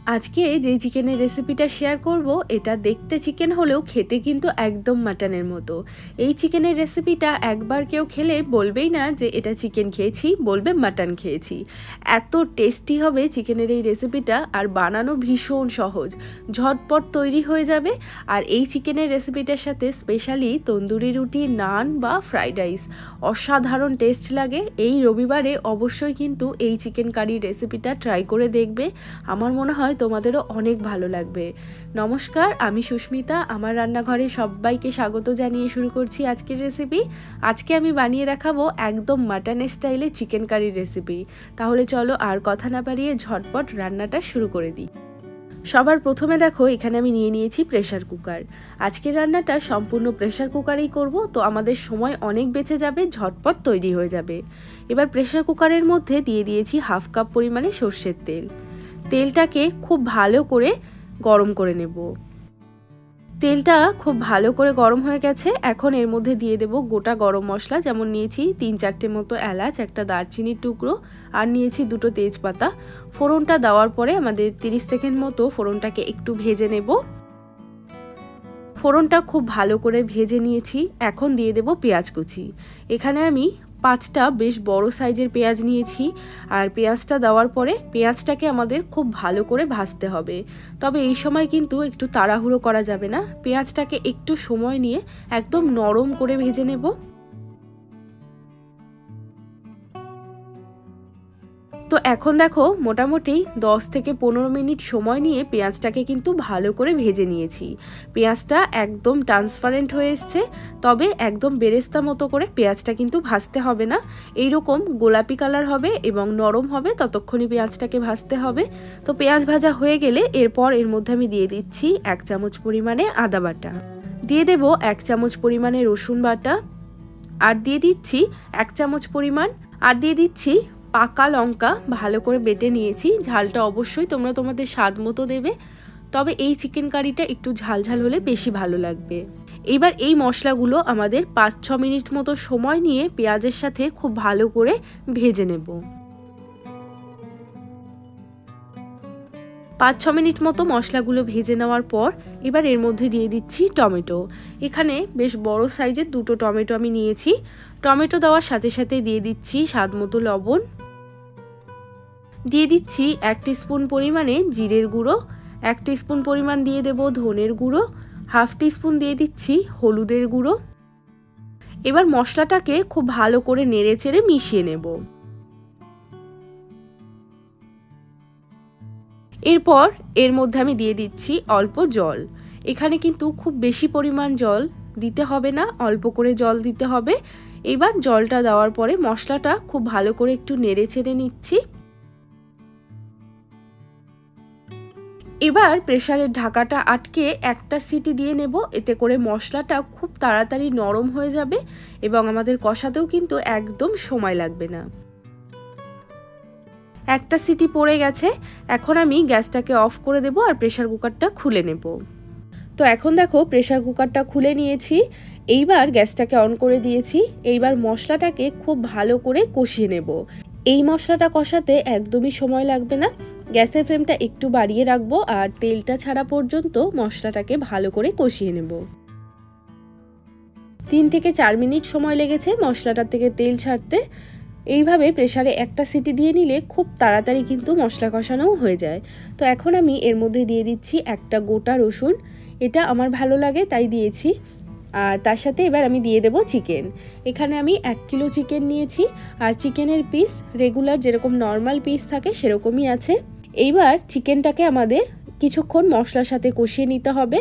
আজকে যে চিকেনের রেসিপিটা শেয়ার করব এটা দেখতে চিকেন হলেও খেতে কিন্তু একদম মাটনের মতো। এই চিকেনের রেসিপিটা একবার কেউ খেলে বলবেই না যে এটা চিকেন খেয়েছি, বলবে মাটন খেয়েছি। এত টেস্টি হবে চিকেনের এই রেসিপিটা, আর বানানো ভীষণ সহজ, ঝটপট তৈরি হয়ে যাবে। আর এই চিকেনের রেসিপিটার সাথে স্পেশালি তন্দুরি রুটি, নান বা ফ্রাইড রাইস অসাধারণ টেস্ট লাগে। এই রবিবারে অবশ্যই কিন্তু এই চিকেন কারি রেসিপিটা ট্রাই করে দেখবে, আমার মনে হয় তোমাদেরও অনেক ভালো লাগবে। নমস্কার, আমি সুস্মিতা, আমার রান্নাঘরে সবাইকে স্বাগত জানিয়ে শুরু করছি আজকের রেসিপি। আজকে আমি বানিয়ে দেখাবো একদম মাটন স্টাইলে চিকেন কারির রেসিপি। তাহলে চলো আর কথা না বাড়িয়ে ঝটপট রান্নাটা শুরু করে দিই। সবার প্রথমে দেখো এখানে আমি নিয়ে নিয়েছি প্রেসার কুকার। আজকের রান্নাটা সম্পূর্ণ প্রেসার কুকারেই করব, তো আমাদের সময় অনেক বেঁচে যাবে, ঝটপট তৈরি হয়ে যাবে। এবার প্রেসার কুকারের মধ্যে দিয়ে দিয়েছি 1/2 কাপ পরিমাণে সর্ষের তেল। তেলটাকে খুব ভালো করে গরম করে নেব। তেলটা খুব ভালো করে গরম হয়ে গেছে। এখন এর মধ্যে দিয়ে দেব গোটা গরম মশলা, যেমন নিয়েছি 3-4টে মতো এলাচ, একটা দারচিনির টুকরো, আর নিয়েছি 2টো তেজপাতা। ফোড়নটা দেওয়ার পরে আমাদের 30 সেকেন্ড মতো ফোড়নটাকে একটু ভেজে নেব। ফোড়নটা খুব ভালো করে ভেজে নিয়েছি। এখন দিয়ে দেব পেঁয়াজ কুচি। এখানে আমি 5টা বেশ বড় সাইজের পেঁয়াজ নিয়েছি। আর পেঁয়াজটা দেওয়ার পরে পেঁয়াজটাকে আমাদের খুব ভালো করে ভাজতে হবে। তবে এই সময় কিন্তু একটু তাড়াহুড়ো করা যাবে না, পেঁয়াজটাকে একটু সময় নিয়ে একদম নরম করে ভেজে নেব। তো এখন দেখো মোটামুটি 10 থেকে 15 মিনিট সময় নিয়ে পেঁয়াজটাকে কিন্তু ভালো করে ভেজে নিয়েছি। পেঁয়াজটা একদম ট্রান্সপারেন্ট হয়ে এসছে, তবে একদম বেরেস্তা মতো করে পেঁয়াজটা কিন্তু ভাজতে হবে না। এইরকম গোলাপি কালার হবে এবং নরম হবে, ততক্ষণই পেঁয়াজটাকে ভাজতে হবে। তো পেঁয়াজ ভাজা হয়ে গেলে এরপর এর মধ্যে আমি দিয়ে দিচ্ছি 1 চামচ পরিমাণে আদা বাটা, দিয়ে দেব 1 চামচ পরিমাণে রসুন বাটা, আর দিয়ে দিচ্ছি 1 চামচ পরিমাণ, আর দিয়ে দিচ্ছি পাকা লঙ্কা ভালো করে বেটে নিয়েছি। ঝালটা অবশ্যই তোমরা তোমাদের স্বাদ মতো দেবে, তবে এই চিকেন কারিটা একটু ঝালঝাল হলে বেশি ভালো লাগবে। এবার এই মশলাগুলো আমাদের 5-6 মিনিট মতো সময় নিয়ে পেঁয়াজের সাথে খুব ভালো করে ভেজে নেব। 5-6 মিনিট মতো মশলাগুলো ভেজে নেওয়ার পর এবার এর মধ্যে দিয়ে দিচ্ছি টমেটো। এখানে বেশ বড় সাইজের 2টো টমেটো আমি নিয়েছি। টমেটো দেওয়ার সাথে সাথে দিয়ে দিচ্ছি স্বাদ মতো লবণ, দিয়ে দিচ্ছি 1 টিস্পুন পরিমাণে জিরের গুঁড়ো, 1 টিস্পুন পরিমাণ দিয়ে দেব ধনের গুঁড়ো, 1/2 টিস্পুন দিয়ে দিচ্ছি হলুদের গুঁড়ো। এবার মশলাটাকে খুব ভালো করে নেড়েচেড়ে মিশিয়ে নেব। এরপর এর মধ্যে আমি দিয়ে দিচ্ছি অল্প জল। এখানে কিন্তু খুব বেশি পরিমাণ জল দিতে হবে না, অল্প করে জল দিতে হবে। এবার জলটা দেওয়ার পরে মশলাটা খুব ভালো করে একটু নেড়েচেড়ে নিচ্ছি। এবার প্রেসারের ঢাকাটা আটকে একটা সিটি দিয়ে নেব, এতে করে মশলাটা খুব তাড়াতাড়ি নরম হয়ে যাবে এবং আমাদের কষাতেও কিন্তু একদম সময় লাগবে না। একটা সিটি পড়ে গেছে, এখন আমি গ্যাসটাকে অফ করে দেব আর প্রেসার কুকারটা খুলে নেব। তো এখন দেখো প্রেসার কুকারটা খুলে নিয়েছি। এইবার গ্যাসটাকে অন করে দিয়েছি। এইবার মশলাটাকে খুব ভালো করে কষিয়ে নেব। এই মশলাটা কষাতে একদমই সময় লাগবে না, গ্যাসের ফ্লেমটা একটু বাড়িয়ে রাখবো আর তেলটা ছাড়া পর্যন্ত মশলাটাকে ভালো করে কষিয়ে নেব। 3 থেকে 4 মিনিট সময় লেগেছে মশলাটার থেকে তেল ছাড়তে। এইভাবে প্রেসারে একটা সিটি দিয়ে নিলে খুব তাড়াতাড়ি কিন্তু মশলা কষানোও হয়ে যায়। তো এখন আমি এর মধ্যে দিয়ে দিচ্ছি একটা গোটা রসুন, এটা আমার ভালো লাগে তাই দিয়েছি। আর তার সাথে এবার আমি দিয়ে দেব চিকেন। এখানে আমি 1 কিলো চিকেন নিয়েছি, আর চিকেনের পিস রেগুলার যেরকম নর্মাল পিস থাকে সেরকমই আছে। এইবার চিকেনটাকে আমাদের কিছুক্ষণ মশলার সাথে কষিয়ে নিতে হবে।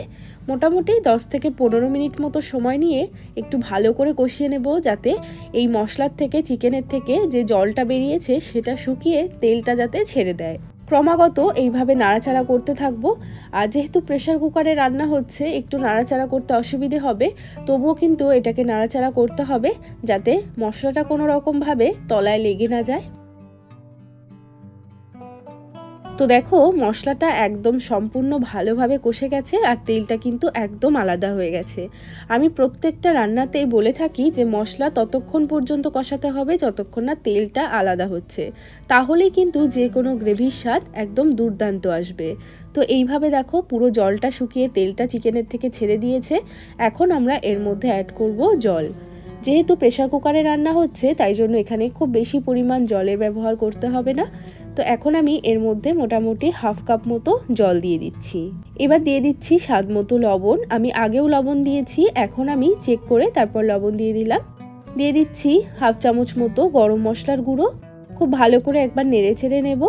মোটামুটি 10 থেকে 15 মিনিট মতো সময় নিয়ে একটু ভালো করে কষিয়ে নেব, যাতে এই মশলার থেকে চিকেনের থেকে যে জলটা বেরিয়েছে সেটা শুকিয়ে তেলটা যাতে ছেড়ে দেয়। ক্রমাগত এইভাবে নাড়াচাড়া করতে থাকবো। আর যেহেতু প্রেসার কুকারে রান্না হচ্ছে একটু নাড়াচাড়া করতে অসুবিধে হবে, তবুও কিন্তু এটাকে নাড়াচাড়া করতে হবে যাতে মশলাটা কোনো রকমভাবে তলায় লেগে না যায়। তো দেখো মশলাটা একদম সম্পূর্ণ ভালোভাবে কষে গেছে আর তেলটা কিন্তু একদম আলাদা হয়ে গেছে। আমি প্রত্যেকটা রান্নাতেই বলে থাকি যে মশলা ততক্ষণ পর্যন্ত কষাতে হবে যতক্ষণ না তেলটা আলাদা হচ্ছে, তাহলেই কিন্তু যে কোনো গ্রেভির স্বাদ একদম দুর্দান্ত আসবে। তো এইভাবে দেখো পুরো জলটা শুকিয়ে তেলটা চিকেনের থেকে ছেড়ে দিয়েছে। এখন আমরা এর মধ্যে অ্যাড করব জল। যেহেতু প্রেসার কুকারে রান্না হচ্ছে তাই জন্য এখানে খুব বেশি পরিমাণ জলের ব্যবহার করতে হবে না। তো এখন আমি এর মধ্যে মোটামুটি হাফ কাপ মতো জল দিয়ে দিচ্ছি। এবার দিয়ে দিচ্ছি স্বাদ মতো লবণ। আমি আগেও লবণ দিয়েছি, এখন আমি চেক করে তারপর লবণ দিয়ে দিলাম। দিয়ে দিচ্ছি হাফ চামচ মতো গরম মশলার গুঁড়ো। খুব ভালো করে একবার নেড়ে চেড়ে নেব।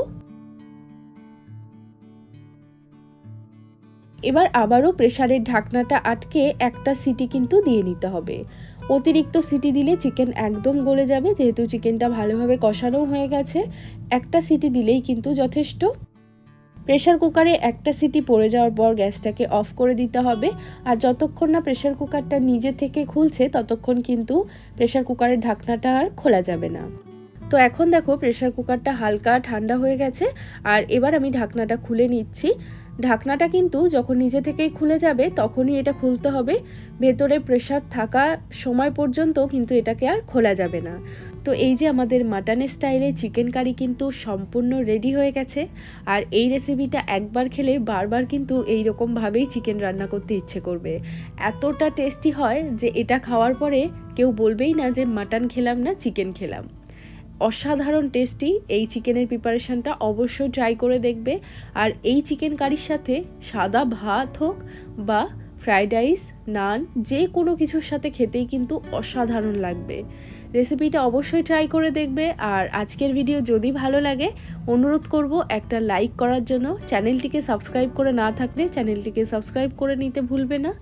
এবার আবারও প্রেসারের ঢাকনাটা আটকে একটা সিটি কিন্তু দিয়ে নিতে হবে। অতিরিক্ত সিটি দিলে চিকেন একদম গলে যাবে, যেহেতু চিকেনটা ভালোভাবে কষানো হয়ে গেছে। একটা সিটি দিলেই কিন্তু যথেষ্ট। প্রেসার কুকারে একটা সিটি পড়ে যাওয়ার পর গ্যাসটাকে অফ করে দিতে হবে। আর যতক্ষণ না প্রেসার কুকারটা নিজে থেকে খুলছে ততক্ষণ কিন্তু প্রেসার কুকারের ঢাকনাটা আর খোলা যাবে না। তো এখন দেখো প্রেসার কুকারটা হালকা ঠান্ডা হয়ে গেছে আর এবার আমি ঢাকনাটা খুলে নিচ্ছি। ঢাকনাটা কিন্তু যখন নিজে থেকেই খুলে যাবে তখনই এটা খুলতে হবে। ভেতরে প্রেসার থাকা সময় পর্যন্ত কিন্তু এটাকে আর খোলা যাবে না। তো এই যে আমাদের মাটন স্টাইলে চিকেন কারি কিন্তু সম্পূর্ণ রেডি হয়ে গেছে। আর এই রেসিপিটা একবার খেলে বারবার কিন্তু এইরকমভাবেই চিকেন রান্না করতে ইচ্ছে করবে। এতটা টেস্টি হয় যে এটা খাওয়ার পরে কেউ বলবেই না যে মাটন খেলাম না, চিকেন খেলাম। অসাধারণ টেস্টি এই চিকেনের প্রিপারেশনটা অবশ্যই ট্রাই করে দেখবে। আর এই চিকেন কারির সাথে সাদা ভাত হোক বা ফ্রাইড রাইস, নান, যে কোনো কিছুর সাথে খেতেই কিন্তু অসাধারণ লাগবে। রেসিপিটা অবশ্যই ট্রাই করে দেখবে। আর আজকের ভিডিও যদি ভালো লাগে অনুরোধ করব একটা লাইক করার জন্য। চ্যানেলটিকে সাবস্ক্রাইব করে না থাকলে চ্যানেলটিকে সাবস্ক্রাইব করে নিতে ভুলবে না।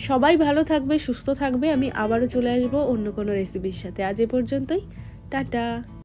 সবাই ভালো থাকবে, সুস্থ থাকবে। আমি আবারও চলে আসবো অন্য কোনো রেসিপির সাথে। আজ এ পর্যন্তই, টাটা।